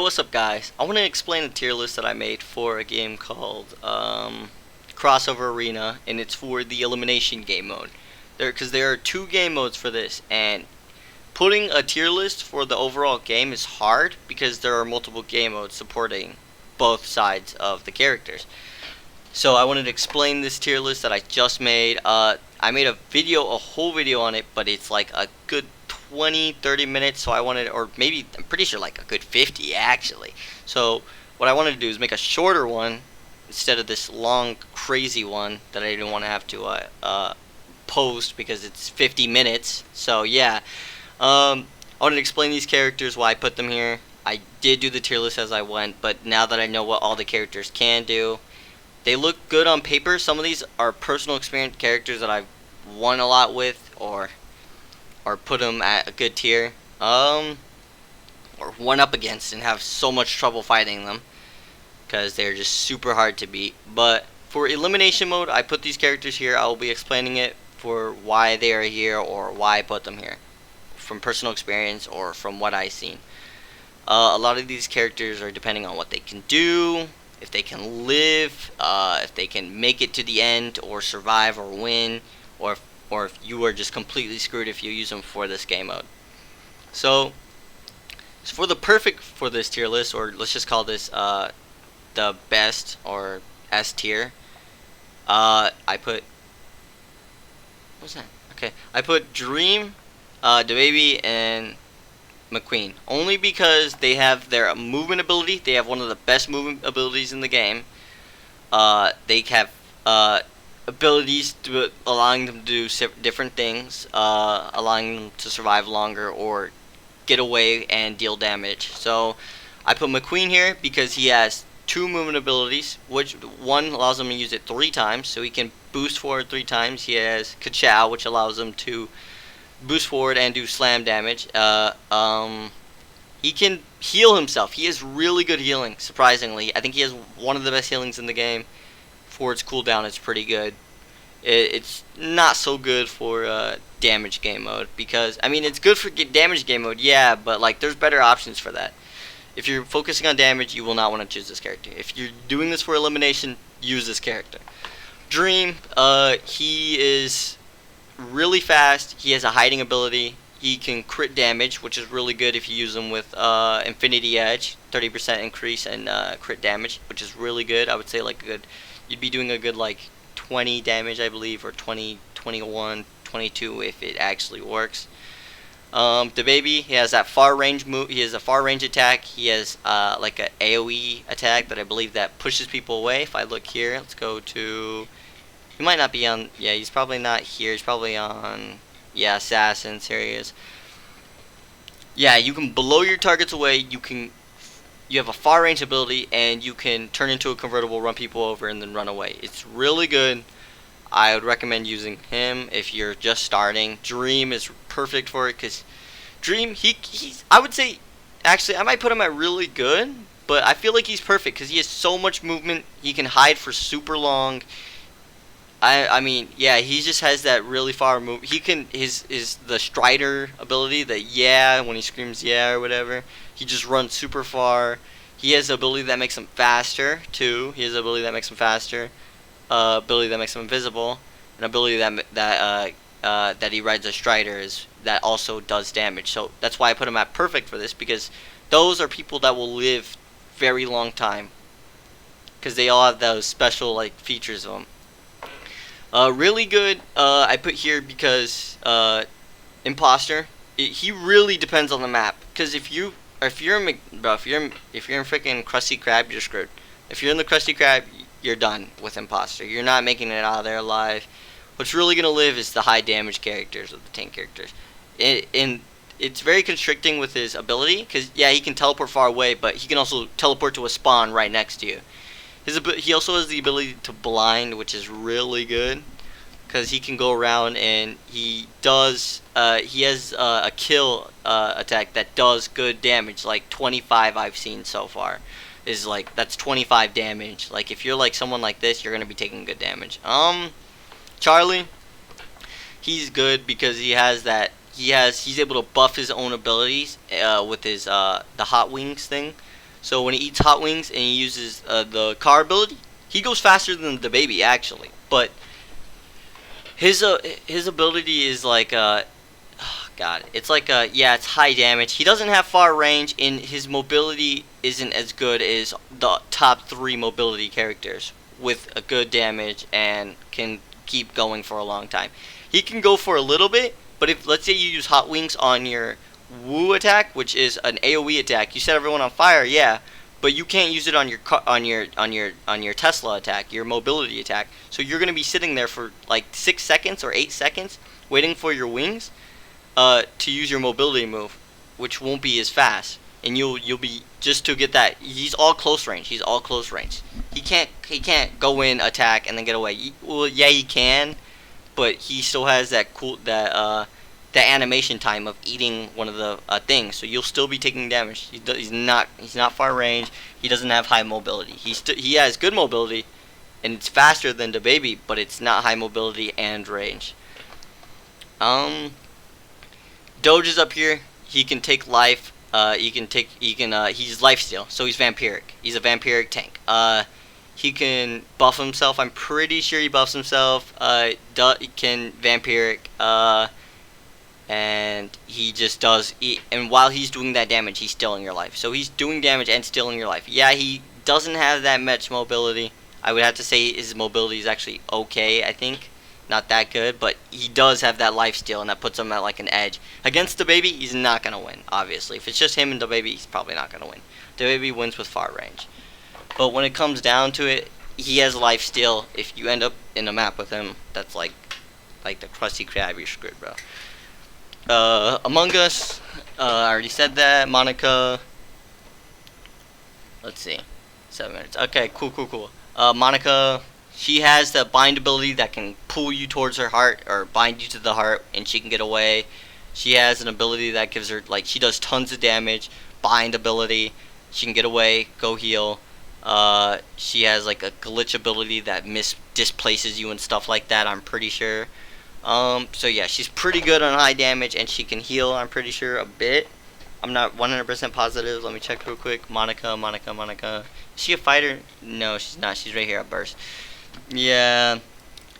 what's up guys? I want to explain a tier list that I made for a game called Crossover Arena, and it's for the Elimination game mode. Because there are two game modes for this, and putting a tier list for the overall game is hard because there are multiple game modes supporting both sides of the characters. So I wanted to explain this tier list that I just made. I made a whole video on it, but it's like a good 20-30 minutes, so I wanted, or maybe I'm pretty sure like a good 50 actually. So what I wanted to do is make a shorter one instead of this long crazy one that I didn't want to have to post because it's 50 minutes. So yeah, I wanted to explain these characters, why I put them here. I did do the tier list as I went, but now that I know what all the characters can do, they look good on paper. Some of these are personal experience characters that I've won a lot with, or put them at a good tier, or won up against and have so much trouble fighting them because they're just super hard to beat. But for elimination mode, I put these characters here. I will be explaining it for why they are here or why I put them here, from personal experience or from what I've seen. A lot of these characters are depending on what they can do, if they can live, if they can make it to the end or survive or win, or if you are just completely screwed if you use them for this game mode. So for the perfect for this tier list, or let's just call this the best or S tier, I put, what's that? Okay, I put Dream, DaBaby, and McQueen, only because they have their movement ability. They have one of the best movement abilities in the game. They have abilities to allowing them to do different things, allowing them to survive longer or get away and deal damage. So I put McQueen here because he has two movement abilities, which one allows him to use it 3 times, so he can boost forward 3 times. He has Ka-Chow, which allows him to boost forward and do slam damage. He can heal himself. He has really good healing, surprisingly. I think he has one of the best healings in the game. For its cooldown, it's pretty good. It's not so good for damage game mode, because I mean, it's good for damage game mode, yeah, but like there's better options for that. If you're focusing on damage, you will not want to choose this character. If you're doing this for elimination, use this character. Dream, he is really fast. He has a hiding ability. He can crit damage, which is really good if you use him with Infinity Edge, 30% increase in crit damage, which is really good. I would say like a good, you'd be doing a good like 20 damage, I believe, or 20, 21, 22 if it actually works. DaBaby, he has that far range move. He has a far range attack. He has like a AOE attack that I believe that pushes people away. If I look here, let's go to. He might not be on. Yeah, he's probably not here. He's probably on. Yeah, assassins. Here he is. Yeah, you can blow your targets away. You have a far range ability, and you can turn into a convertible, run people over, and then run away. It's really good. I would recommend using him if you're just starting. Dream is perfect for it, because Dream, he's, I would say, actually, I might put him at really good, but I feel like he's perfect because he has so much movement. He can hide for super long. I mean, yeah, he just has that really far move. He can, the Strider ability, the yeah, when he screams yeah or whatever, he just runs super far. He has the ability that makes him faster, too. He has the ability that makes him faster. Ability that makes him invisible, an ability that he rides a Strider that also does damage. So that's why I put him at perfect for this, because those are people that will live very long time, because they all have those special like features of them. Really good. I put here because Imposter. He really depends on the map, because if you're in freaking Krusty Krab, you're screwed. If you're in the Krusty Krab, you're done with Imposter. You're not making it out of there alive. What's really going to live is the high damage characters, or the tank characters. And it's very constricting with his ability, because yeah, he can teleport far away, but he can also teleport to a spawn right next to you. He also has the ability to blind, which is really good, because he can go around and he has a kill attack that does good damage, like 25 I've seen so far. Is like, that's 25 damage. Like if you're like someone like this, you're gonna be taking good damage. Charlie, he's good because he has that. He's able to buff his own abilities with his the hot wings thing. So when he eats hot wings and he uses the car ability, he goes faster than the baby actually. But his ability is like oh God, it's like yeah, it's high damage. He doesn't have far range, and his mobility isn't as good as the top 3 mobility characters with a good damage and can keep going for a long time. He can go for a little bit, but if let's say you use hot wings on your Woo attack, which is an AoE attack, you set everyone on fire, yeah, but you can't use it on your Tesla attack, your mobility attack. So you're gonna be sitting there for like 6 seconds or 8 seconds waiting for your wings to use your mobility move, which won't be as fast, and you'll be just to get that. He's all close range. He's all close range. He can't go in, attack, and then get away. Well, yeah, he can, but he still has that animation time of eating one of the things. So you'll still be taking damage. He's not far range. He doesn't have high mobility. He has good mobility, and it's faster than the baby, but it's not high mobility and range. Doge is up here. He can take life. He's lifesteal, so he's vampiric. He's a vampiric tank. He can buff himself. I'm pretty sure he buffs himself. He can vampiric. And he just does. And while he's doing that damage, he's stealing your life. So he's doing damage and stealing your life. Yeah, he doesn't have that much mobility. I would have to say his mobility is actually okay. I think. Not that good, but he does have that life steal, and that puts him at like an edge. Against the baby, he's not going to win, obviously. If it's just him and the baby, he's probably not going to win. The baby wins with far range. But when it comes down to it, he has life steal. If you end up in a map with him, that's like the Krusty Krab, you're screwed, bro. Among Us, I already said that. Monica, let's see, 7 minutes. Okay, cool. Monica, she has the bind ability that can pull you towards her heart or bind you to the heart, and she can get away. She has an ability that gives her, like, she does tons of damage. Bind ability, she can get away, go heal. She has like a glitch ability that displaces you and stuff like that, I'm pretty sure. So yeah, she's pretty good on high damage, and she can heal, I'm pretty sure, a bit. I'm not 100% positive. Let me check real quick. Monica. Is she a fighter? No, she's not. She's right here at burst. Yeah.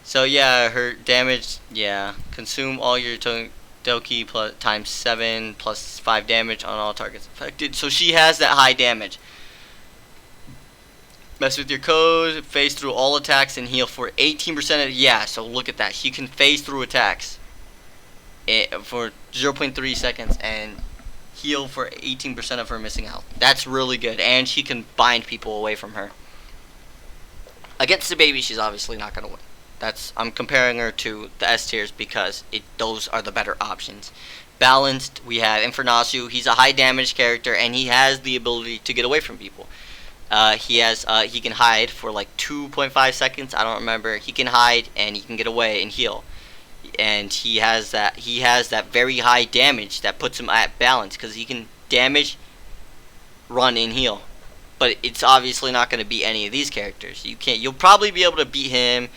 So yeah, her damage, yeah. Consume all your Doki plus times 7 plus 5 damage on all targets affected. So she has that high damage. Mess with your code, phase through all attacks and heal for 18% of, yeah, so look at that. She can phase through attacks for 0.3 seconds and heal for 18% of her missing health. That's really good, and she can bind people away from her. Against the baby, she's obviously not going to win. I'm comparing her to the S tiers because those are the better options. Balanced, we have Infernassu. He's a high damage character, and he has the ability to get away from people. He can hide for like 2.5 seconds. I don't remember. He can hide and he can get away and heal. And he has that very high damage that puts him at balance because he can damage, run, and heal. But it's obviously not going to beat any of these characters. You'll probably be able to beat him,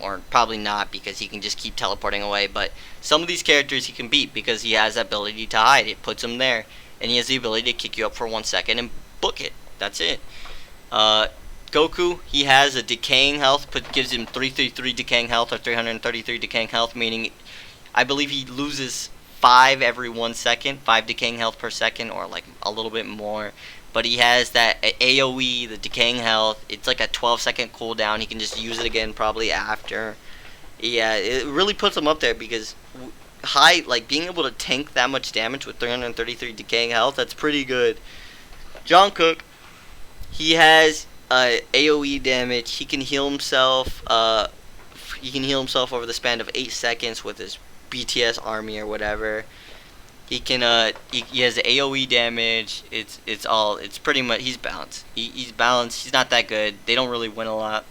or probably not because he can just keep teleporting away. But some of these characters he can beat because he has that ability to hide. It puts him there, and he has the ability to kick you up for 1 second and book it. That's it. Goku, he has a decaying health, but gives him 333 decaying health or 333 decaying health, meaning I believe he loses 5 every 1 second, 5 decaying health per second, or like a little bit more. But he has that AoE, the decaying health. It's like a 12-second cooldown. He can just use it again probably after. Yeah, it really puts him up there because being able to tank that much damage with 333 decaying health, that's pretty good. Jungkook, he has AoE damage. He can heal himself. He can heal himself over the span of 8 seconds with his BTS army or whatever. He can he has AoE damage. It's pretty much, he's balanced. He's balanced. He's not that good. They don't really win a lot.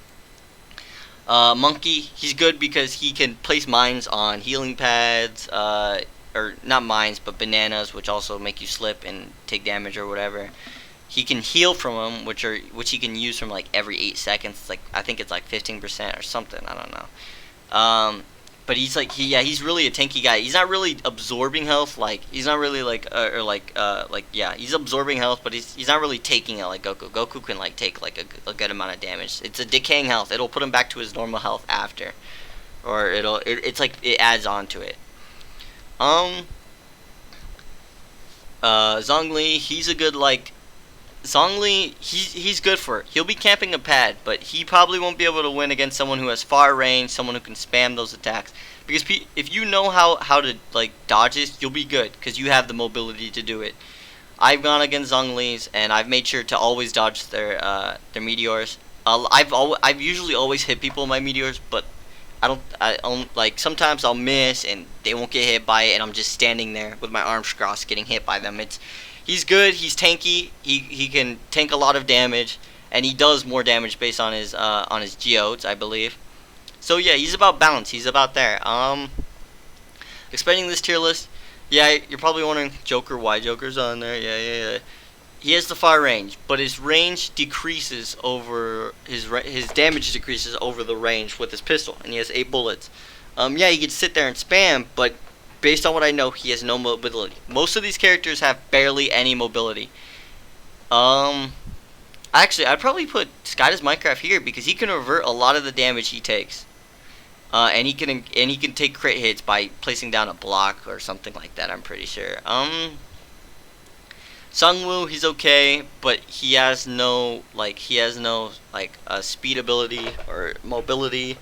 Monkey, he's good because he can place mines on healing pads, or not mines, but bananas, which also make you slip and take damage or whatever. He can heal from them, which he can use from like every 8 seconds. I think it's like 15% or something. I don't know. but he's like he's really a tanky guy. He's not really absorbing health, like he's not really like he's absorbing health, but he's not really taking it like Goku. Goku can like take like a good amount of damage. It's a decaying health. It'll put him back to his normal health after, or it's like it adds on to it. Zhongli, he's a good like Zhongli, he's good for it. He'll be camping a pad, but he probably won't be able to win against someone who has far range, someone who can spam those attacks. Because if you know how to like dodge this, you'll be good because you have the mobility to do it. I've gone against Zhongli's and I've made sure to always dodge their meteors. I've usually always hit people with my meteors, but I don't like sometimes I'll miss and they won't get hit by it, and I'm just standing there with my arms crossed getting hit by them. He's good. He's tanky. He can tank a lot of damage, and he does more damage based on his geodes, I believe. So yeah, he's about balance. He's about there. Expanding this tier list. Yeah, you're probably wondering, Joker, why Joker's on there? Yeah. He has the far range, but his range decreases over his damage decreases over the range with his pistol, and he has 8 bullets. Yeah, he can sit there and spam, but based on what I know, he has no mobility. Most of these characters have barely any mobility. Actually, I'd probably put Skydoes Minecraft here because he can revert a lot of the damage he takes. And he can take crit hits by placing down a block or something like that, I'm pretty sure. Sungwoo, he's okay, but he has no speed ability or mobility.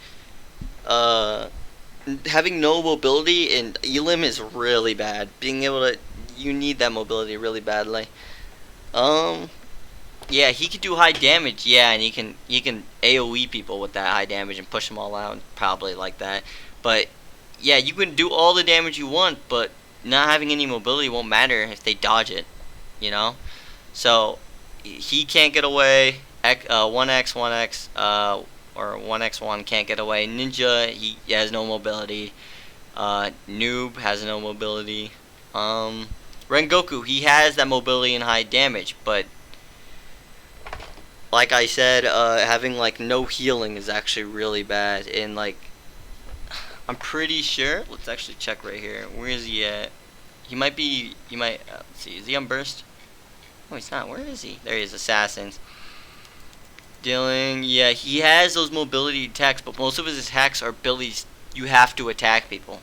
Having no mobility in Elim is really bad. You need that mobility really badly. Yeah, he can do high damage. Yeah, and he can AoE people with that high damage and push them all out, probably like that. But yeah, you can do all the damage you want, but not having any mobility won't matter if they dodge it. You know, so he can't get away. 1x or 1x1 can't get away. Ninja, he has no mobility. Noob has no mobility. Rengoku, he has that mobility and high damage, but like I said, having like no healing is actually really bad. And like, I'm pretty sure. Let's actually check right here. Where is he at? He might. Let's see. Is he on burst? Oh, he's not. Where is he? There he is. Assassins. Dealing. Yeah, he has those mobility attacks, but most of his attacks are abilities. You have to attack people.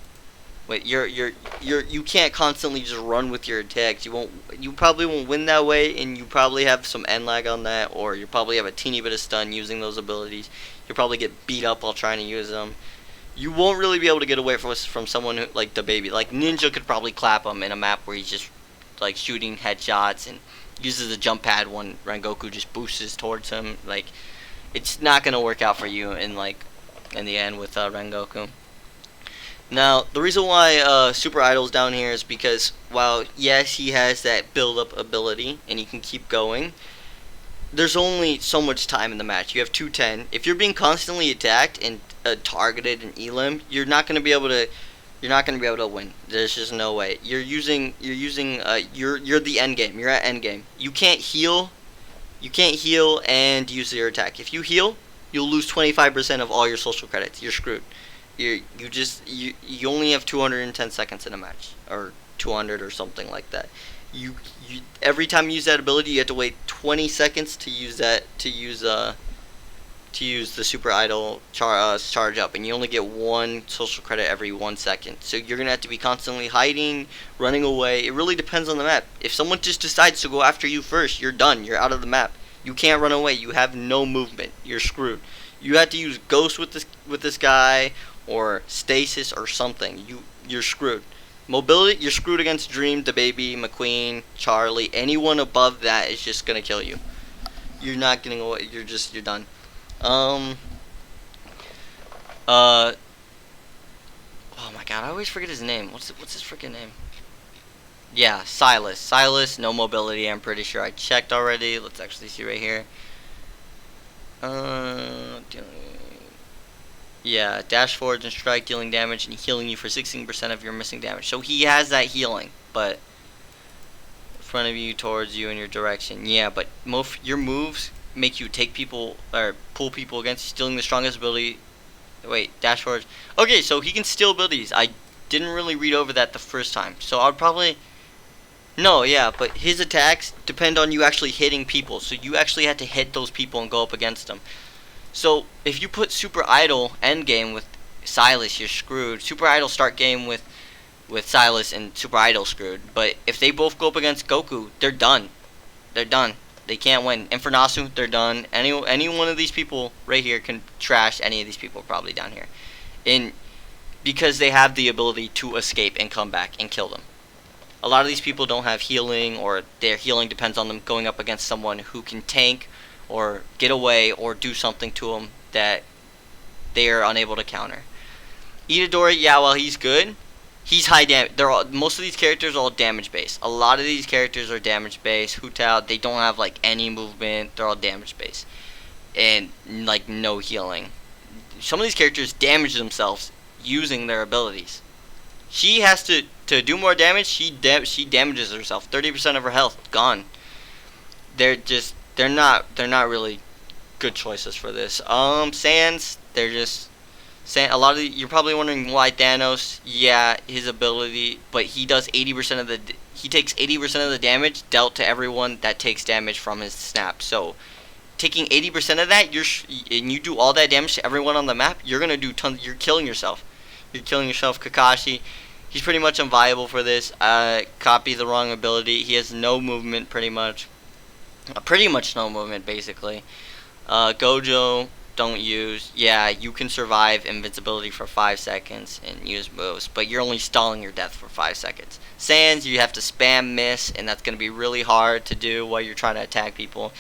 Wait, you can't constantly just run with your attacks. You probably won't win that way, and you probably have some end lag on that, or you probably have a teeny bit of stun using those abilities. You'll probably get beat up while trying to use them. You won't really be able to get away from someone who, like the baby. Like Ninja could probably clap him in a map where he's just like shooting headshots and uses a jump pad when Rengoku just boosts towards him. Like, it's not gonna work out for you in the end with Rengoku. Now, the reason why Super Idol's down here is because while yes he has that build up ability and he can keep going, there's only so much time in the match. You have 210. If you're being constantly attacked and targeted in Elim, you're not gonna be able to win. There's just no way. You're the end game. You're at end game. You can't heal and use your attack. If you heal, you'll lose 25% of all your social credits. You're screwed. You only have 210 seconds in a match, or 200 or something like that. You every time you use that ability, you have to wait 20 seconds to use the Super Idol charge up, and you only get 1 social credit every 1 second. So you're gonna have to be constantly hiding, running away. It really depends on the map. If someone just decides to go after you first, you're done. You're out of the map. You can't run away. You have no movement. You're screwed. You have to use Ghost with this guy, or Stasis or something. You're screwed. Mobility, you're screwed against Dream, DaBaby, McQueen, Charlie. Anyone above that is just gonna kill you. You're not getting away. You're done. Oh my god, I always forget his name. What's his freaking name? Yeah, Silas. Silas, no mobility. I'm pretty sure I checked already. Let's actually see right here. Yeah, dash forwards and strike, dealing damage and healing you for 16% of your missing damage. So he has that healing, but in front of you, towards you, in your direction. Yeah, but your moves make you take people or pull people against you. Stealing the strongest ability Wait, dash forward. Okay, so he can steal abilities. I didn't really read over that the first time, so I'd probably. No, yeah, but his attacks depend on you actually hitting people, so you actually have to hit those people and go up against them. So if you put Super Idol end game with Silas, you're screwed. Super Idol start game with Silas, and Super Idol screwed. But if they both go up against Goku, they're done. They're done. They can't win. Infernassu, they're done. Any one of these people right here can trash any of these people probably down here, and because they have the ability to escape and come back and kill them. A lot of these people don't have healing, or their healing depends on them going up against someone who can tank or get away or do something to them that they are unable to counter. Itadori, yeah, while he's good, he's high damage. Most of these characters are all damage based. A lot of these characters are damage based. Hu Tao, they don't have like any movement. They're all damage based and like no healing. Some of these characters damage themselves using their abilities. She has to do more damage. She damages herself. 30% of her health gone. They're not really good choices for this. Sans, they're just a lot of you're probably wondering why Thanos. Yeah, his ability, but he does 80% of the he takes 80% of the damage dealt to everyone that takes damage from his snap. So taking 80% of that, and you do all that damage to everyone on the map, you're gonna do tons. You're killing yourself. You're killing yourself. Kakashi, he's pretty much inviolable for this. Copy the wrong ability. He has no movement, pretty much. Pretty much no movement, basically. Gojo, don't use. Yeah, you can survive invincibility for 5 seconds and use moves, but you're only stalling your death for 5 seconds. Sans, you have to spam miss, and that's going to be really hard to do while you're trying to attack people.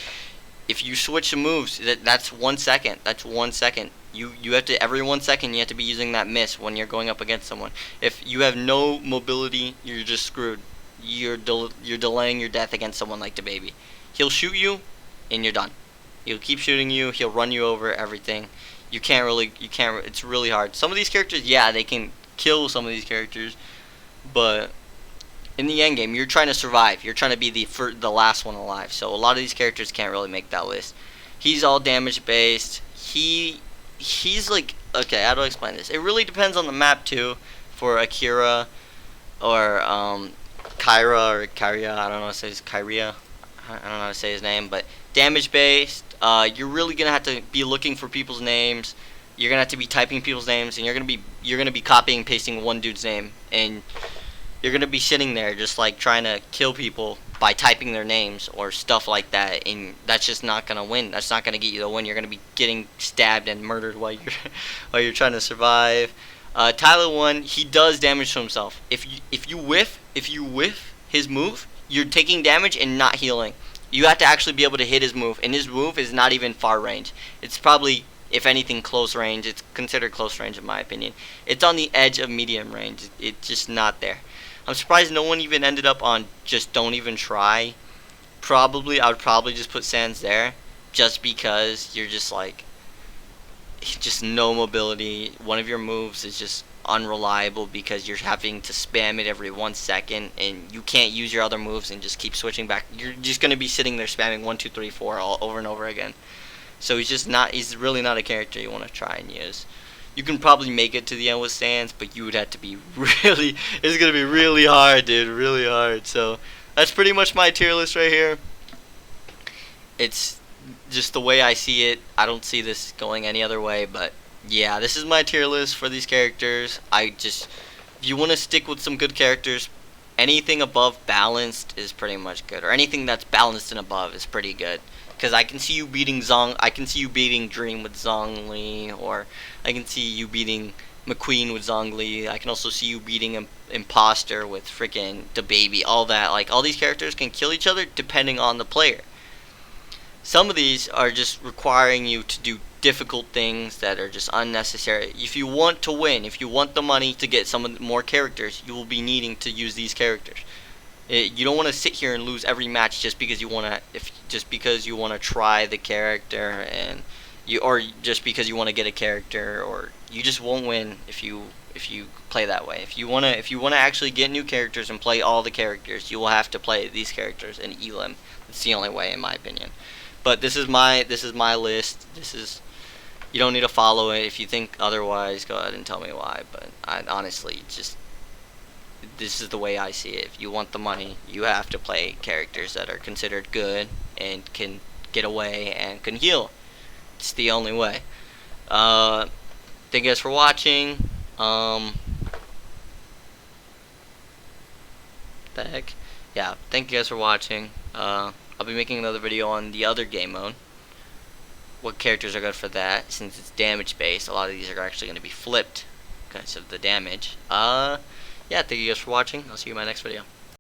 If you switch the moves, that's 1 second. That's 1 second. You have to, every 1 second, you have to be using that miss when you're going up against someone. If you have no mobility, you're just screwed. You're delaying your death against someone like the baby. He'll shoot you, and you're done. He'll keep shooting you. He'll run you over. Everything. You can't. It's really hard. Some of these characters, yeah, they can kill some of these characters, but in the end game, you're trying to survive. You're trying to be the last one alive. So a lot of these characters can't really make that list. He's all damage based. He's like, okay, how do I explain this? It really depends on the map too. For Akira or Kyra or Kyria, I don't know how to say his Kyria. I don't know how to say his name, but damage based. You're really gonna have to be looking for people's names. You're gonna have to be typing people's names, and you're gonna be copying and pasting one dude's name, and you're gonna be sitting there just like trying to kill people by typing their names or stuff like that, and that's just not gonna win. That's not gonna get you the win. You're gonna be getting stabbed and murdered while you're trying to survive. Tyler 1, he does damage to himself. If you whiff his move, you're taking damage and not healing. You have to actually be able to hit his move, and his move is not even far range. It's probably, if anything, close range. It's considered close range in my opinion. It's on the edge of medium range. It's just not there. I'm surprised no one even ended up on just don't even try. I would probably just put Sans there, just because you're just like, just no mobility. One of your moves is just unreliable because you're having to spam it every 1 second, and you can't use your other moves and just keep switching back. You're just going to be sitting there spamming 1 2 3 4 all over and over again. So he's really not a character you want to try and use. You can probably make it to the end with Sans, but you would have to be really, it's going to be really hard, dude, really hard. So that's pretty much my tier list right here. It's just the way I see it. I don't see this going any other way, but yeah, this is my tier list for these characters. If you want to stick with some good characters, anything above balanced is pretty much good, or anything that's balanced and above is pretty good. Because I can see you beating Dream with Zhongli, or I can see you beating McQueen with Zhongli. I can also see you beating Imposter with freaking the baby. All that, like, all these characters can kill each other depending on the player. Some of these are just requiring you to do difficult things that are just unnecessary. If you want to win, if you want the money to get more characters, you will be needing to use these characters. You don't want to sit here and lose every match just because you want to try the character, or just because you want to get a character, or you just won't win if you play that way. If you want to actually get new characters and play all the characters, you will have to play these characters in Elim. It's the only way, in my opinion. But this is my list. This is You don't need to follow it. If you think otherwise, go ahead and tell me why. But I honestly just, this is the way I see it. If you want the money, you have to play characters that are considered good and can get away and can heal. It's the only way. Thank you guys for watching. The heck? Yeah, thank you guys for watching. I'll be making another video on the other game mode. What characters are good for that, since it's damage based. A lot of these are actually going to be flipped because of the damage. Yeah, thank you guys for watching. I'll see you in my next video.